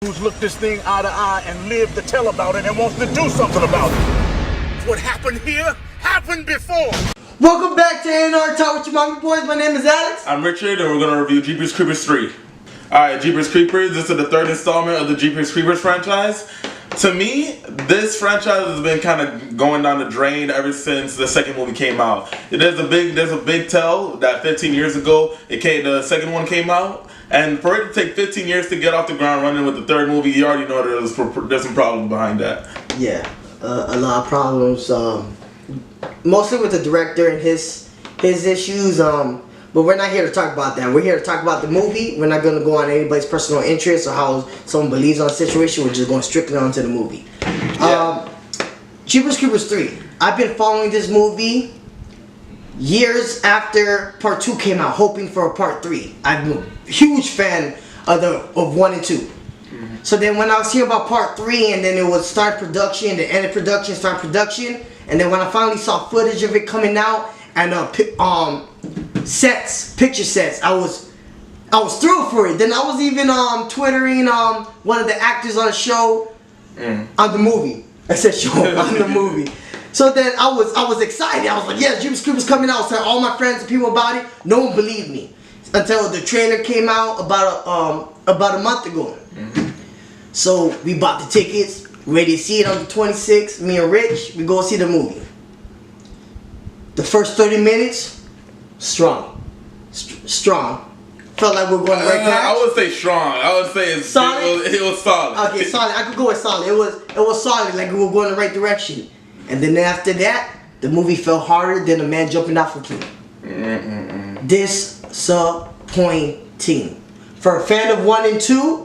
who's looked this thing eye to eye and lived to tell about it and wants to do something about it. What happened here happened before. Welcome back to A&R Talk with your mommy boys. My name is Alex. I'm Richard, and we're going to review Jeepers Creepers 3. Alright, Jeepers Creepers, this is the third installment of the Jeepers Creepers franchise. To me, this franchise has been kind of going down the drain ever since the second movie came out. There's a big tell that 15 years ago, the second one came out. And for it to take 15 years to get off the ground running with the third movie, you already know there's some problems behind that. Yeah, a lot of problems. Mostly with the director and his issues. But we're not here to talk about that. We're here to talk about the movie. We're not going to go on anybody's personal interest or how someone believes on a situation. We're just going strictly onto the movie. Yeah. Jeepers Creepers 3. I've been following this movie years after Part 2 came out, hoping for a Part 3. I'm a huge fan of 1 and 2. Mm-hmm. So then when I was hearing about Part 3 and then it would start production, the end of production, start production, and then when I finally saw footage of it coming out and picture sets, I was thrilled for it. Then I was even twittering one of the actors on the show on the movie. I said show on the movie. So then I was excited. I was like, yeah, Jeepers Creepers coming out. I was telling all my friends and people about it. No one believed me until the trailer came out about a month ago. Mm-hmm. So we bought the tickets, ready to see it on the 26th. Me and Rich, we go see the movie. The first 30 minutes, strong. Felt like we're going right back. I would say strong. I would say solid. It was solid. Okay, solid. I could go with solid. It was solid. Like we were going the right direction. And then after that, the movie fell harder than a man jumping off a plane. Disappointing. For a fan of 1 and 2,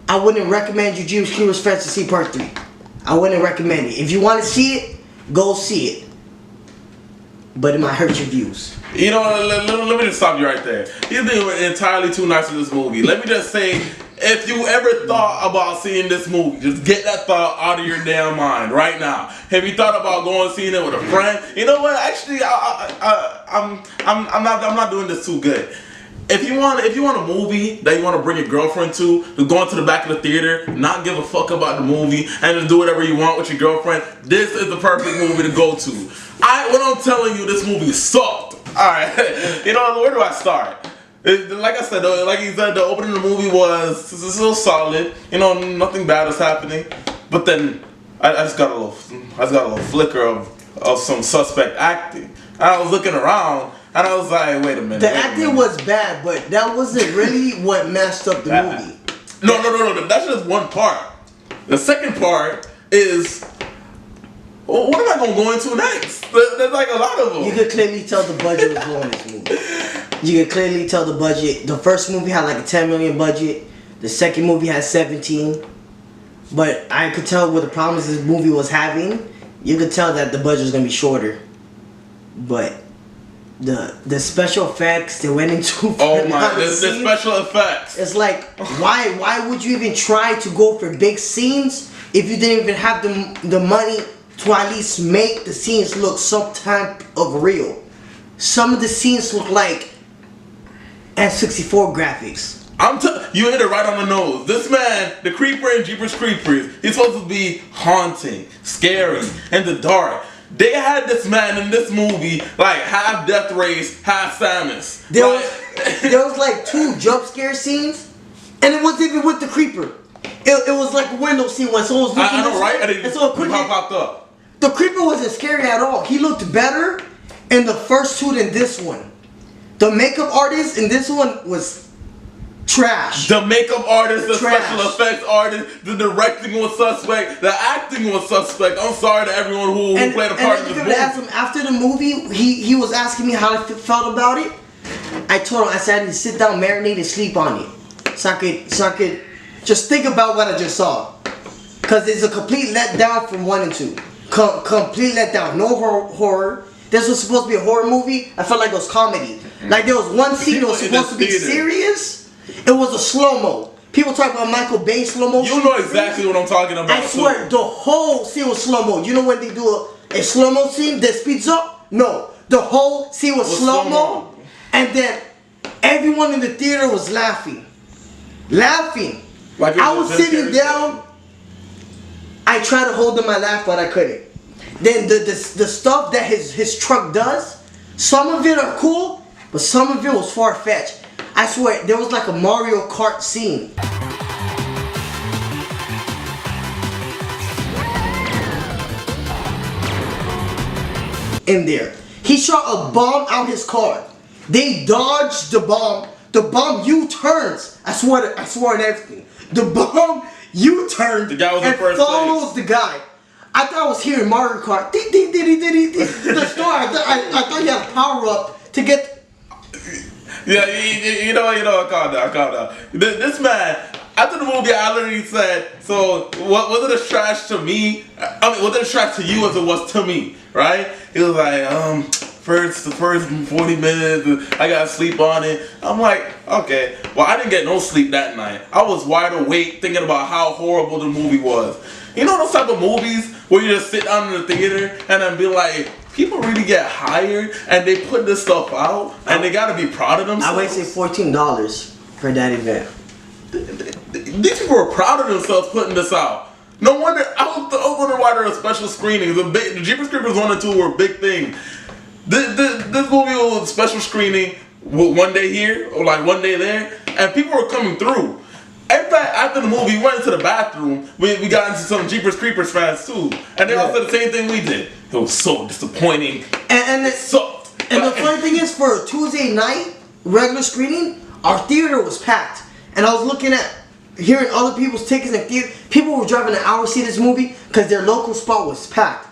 I wouldn't recommend you Jeepers Creepers fans to see Part 3. I wouldn't recommend it. If you want to see it, go see it. But it might hurt your views. You know, let me just stop you right there. You're being entirely too nice with this movie. Let me just say, if you ever thought about seeing this movie, just get that thought out of your damn mind right now. Have you thought about going and seeing it with a friend? You know what? Actually, I'm not doing this too good. If you want a movie that you want to bring your girlfriend to go into the back of the theater, not give a fuck about the movie, and just do whatever you want with your girlfriend, this is the perfect movie to go to. What I'm telling you, this movie sucked. Alright, you know, where do I start? Like I said, like you said, the opening of the movie was still solid. You know, nothing bad was happening. But then I just got a little flicker of some suspect acting. And I was looking around and I was like, wait a minute. The acting was bad, but that wasn't really what messed up the movie. No. That's just one part. The second part is, well, what am I going to go into next? There's like a lot of them. You could clearly tell the budget was low in this movie. You could clearly tell the budget. The first movie had like a 10 million budget. The second movie had 17. But I could tell what the problems this movie was having. You could tell that the budget was going to be shorter. But the special effects they went into. Oh my! The special effects. It's like why would you even try to go for big scenes if you didn't even have the money to at least make the scenes look some type of real? Some of the scenes look like N64 graphics. You hit it right on the nose. This man, the creeper in Jeepers Creepers, he's supposed to be haunting, scary, in the dark. They had this man in this movie like half Death Race, half Samus. There was like 2 jump scare scenes, and it wasn't even with the creeper. It was like a window scene when someone was looking. I know, right? And so it popped up. The creeper wasn't scary at all. He looked better in the first 2 than this one. The makeup artist in this one was trash. The makeup artist, the special effects artist, the directing was suspect, the acting was suspect. I'm sorry to everyone who played a part in this movie. Asked him after the movie, he was asking me how I felt about it. I told him, I said I need to sit down, marinate, and sleep on it, so I could just think about what I just saw. Cause it's a complete letdown from 1 and 2. Complete letdown. No horror. This was supposed to be a horror movie. I felt like it was comedy. Like there was one scene that was supposed to be serious. It was a slow-mo. People talk about Michael Bay slow-mo. You know exactly what I'm talking about. I swear, the whole scene was slow-mo. You know when they do a slow-mo scene that speeds up? No. The whole scene was slow-mo. And then everyone in the theater was laughing. Like I was sitting down. I tried to hold in my laugh, but I couldn't. Then the stuff that his truck does, some of it are cool, but some of it was far-fetched. I swear, there was like a Mario Kart scene. In there. He shot a bomb out his car. They dodged the bomb. The bomb U-turns. I swear on everything. The bomb U-turned the guy was and in first follows the guy. I thought I was hearing Mario Kart. The story. I thought you had a power up to get. Yeah, you know, calm down. This man, after the movie, I literally said, so what was it as trash to me? I mean, was it as trash to you as it was to me, right? He was like, the first 40 minutes, I gotta sleep on it. I'm like, okay. Well, I didn't get no sleep that night. I was wide awake thinking about how horrible the movie was. You know those type of movies where you just sit down in the theater and then be like, people really get hired and they put this stuff out and they gotta be proud of themselves. I wasted $14 for that event. These people were proud of themselves putting this out. No wonder, I was wondering why there are special screenings. The Jeepers Creepers 1 and 2 were a big thing. This movie was a special screening one day here or like one day there, and people were coming through. In fact, after the movie, we went into the bathroom. We got into some Jeepers Creepers fans too, and they all said the same thing we did. It was so disappointing. And the funny thing is, for a Tuesday night regular screening, our theater was packed. And I was looking at, hearing other people's tickets in theater. People were driving an hour to see this movie because their local spot was packed.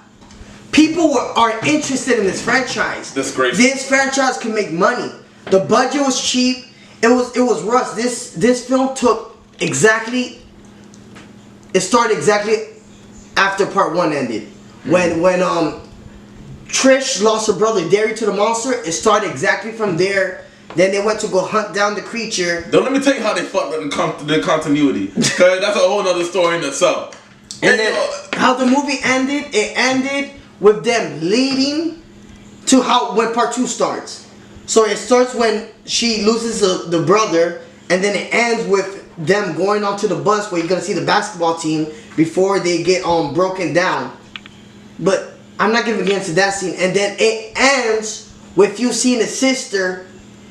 People are interested in this franchise. Disgraceful. This franchise can make money. The budget was cheap. It was rushed. This film took exactly. It started exactly after part 1 ended. When Trish lost her brother Derry to the monster, it started exactly from there. Then they went to go hunt down the creature. Don't let me tell you how they fucked up the continuity, because that's a whole other story in itself. And then how the movie ended, it ended with them leading to when part 2 starts. So it starts when she loses the brother, and then it ends with them going onto the bus where you're gonna see the basketball team before they get broken down. But I'm not gonna get into that scene. And then it ends with you seeing the sister.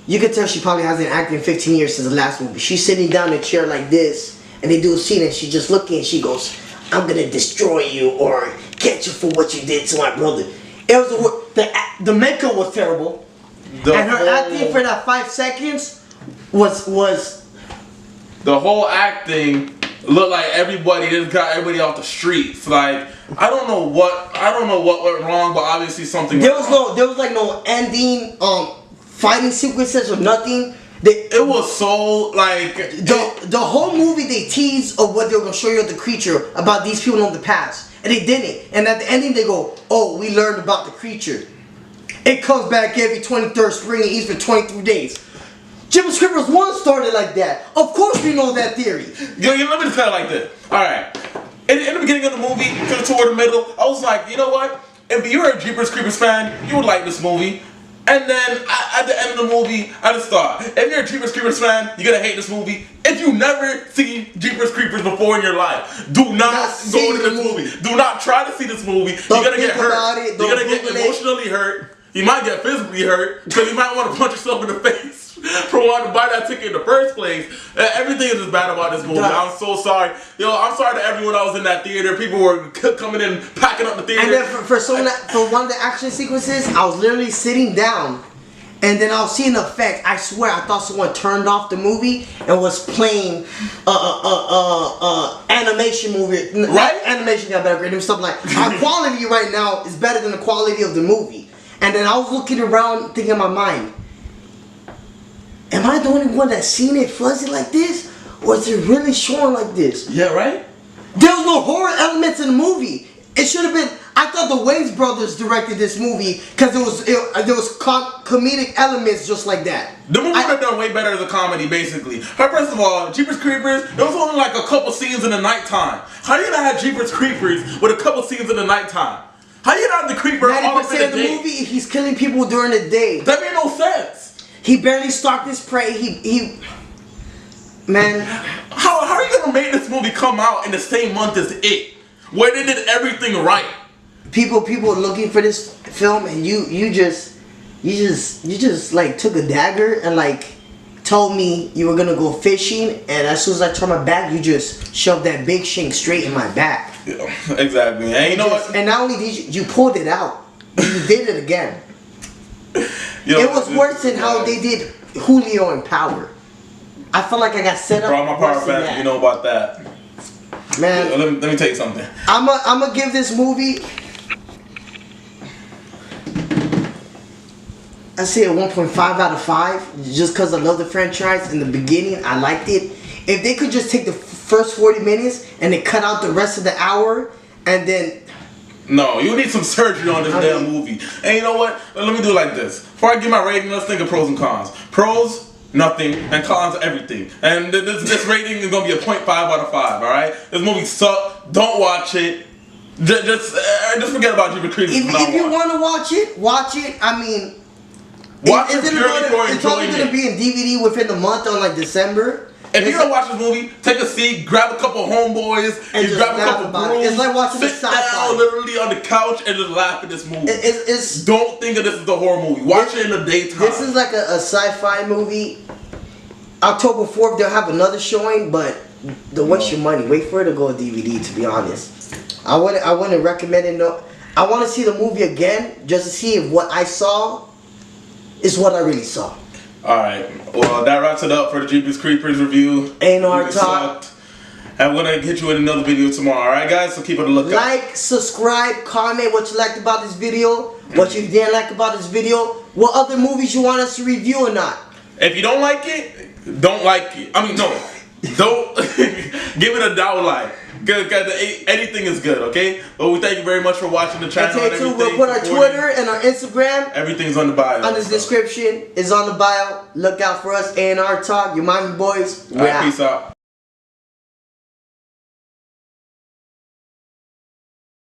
You can tell she probably hasn't acted in 15 years since the last movie. She's sitting down in a chair like this, and they do a scene, and she's just looking, and she goes, "I'm gonna destroy you or get you for what you did to my brother." It was the makeup was terrible, and her acting for that 5 seconds was the whole acting looked like everybody just got everybody off the streets. Like I don't know what went wrong, but obviously something. There was no ending. Fighting sequences or nothing. It was so like the whole movie they teased of what they were gonna show you of the creature about these people in the past, and they didn't. And at the ending they go, "Oh, we learned about the creature. It comes back every 23rd spring and eats for 23 days." Jeepers Creepers 1 started like that. Of course we know that theory. Let me just tell it like this. All right, in the beginning of the movie, toward the middle, I was like, you know what? If you're a Jeepers Creepers fan, you would like this movie. And then at the end of the movie, I just thought, if you're a Jeepers Creepers fan, you're gonna hate this movie. If you've never seen Jeepers Creepers before in your life, do not go to this movie. Do not try to see this movie. You're gonna get hurt. You're gonna get emotionally hurt. You might get physically hurt because you might want to punch yourself in the face for wanting to buy that ticket in the first place. Everything is just bad about this movie. I'm so sorry. I'm sorry to everyone that was in that theater. People were coming in, packing up the theater. And then for one of the action sequences, I was literally sitting down, and then I was seeing the effect. I swear, I thought someone turned off the movie and was playing animation movie. Right? Animation got better, and something like our quality right now is better than the quality of the movie. And then I was looking around, thinking in my mind, am I the only one that's seen it fuzzy like this? Or is it really showing like this? Yeah, right? There was no horror elements in the movie. It should have been. I thought the Wayans brothers directed this movie because there was comedic elements just like that. The movie would have done way better as a comedy, basically. First of all, Jeepers Creepers, there was only like a couple scenes in the nighttime. How do you not have Jeepers Creepers with a couple scenes in the nighttime? How you not the creeper all up in the day? 90% of the movie, he's killing people during the day. That made no sense. He barely stalked his prey. Man, How are you gonna make this movie come out in the same month as It, where they did everything right? people are looking for this film, and you just like took a dagger and like told me you were gonna go fishing, and as soon as I turned my back, you just shoved that big shank straight in my back. Yeah, exactly. And you know what? And not only did you pulled it out, you did it again. Yo, It was worse than how they did Julio in Power. I felt like I got set up. Bro, I'm a Power worse than fan. that. You know about that. Man, Let me tell you something. I'm gonna give this movie, I say a 1.5 out of 5, just because I love the franchise. In the beginning, I liked it. If they could just take the first 40 minutes and then cut out the rest of the hour, and then... No, you need some surgery on this damn movie. And you know what? Let me do it like this. Before I give my rating, let's think of pros and cons. Pros, nothing, and cons, everything. And this rating is going to be a 0.5 out of 5, alright? This movie sucked. Don't watch it. Just forget about Jeepers Creepers. If you want to watch it. I mean... Watch it purely for it's probably going to be in DVD within the month on like December. If you're gonna watch this movie, take a seat, grab a couple homeboys, and just grab a laugh couple about it. brews, It's like watching sit a sci-fi. down literally on the couch and just laugh at this movie. It's Don't think of this as a horror movie. Watch it in the daytime. This is like a sci-fi movie. October 4th they'll have another showing, but don't waste your money. Wait for it to go on DVD. To be honest, I wouldn't recommend it. No, I want to see the movie again just to see if what I saw is what I really saw. Alright, well that wraps it up for the Jeepers Creepers review. A&R Talk. And we're gonna hit you with another video tomorrow, alright guys? So keep on the lookout. Like, subscribe, comment what you liked about this video, what you didn't like about this video, what other movies you want us to review or not. If you don't like it, don't like it. I mean, no. Don't give it a down like. Good, anything is good, okay? But we thank you very much for watching the channel. And too, we'll put our Twitter and our Instagram. Everything's on the bio. On the description is on the bio. Look out for us, A&R Talk. Your mommy boys. Alright, peace out.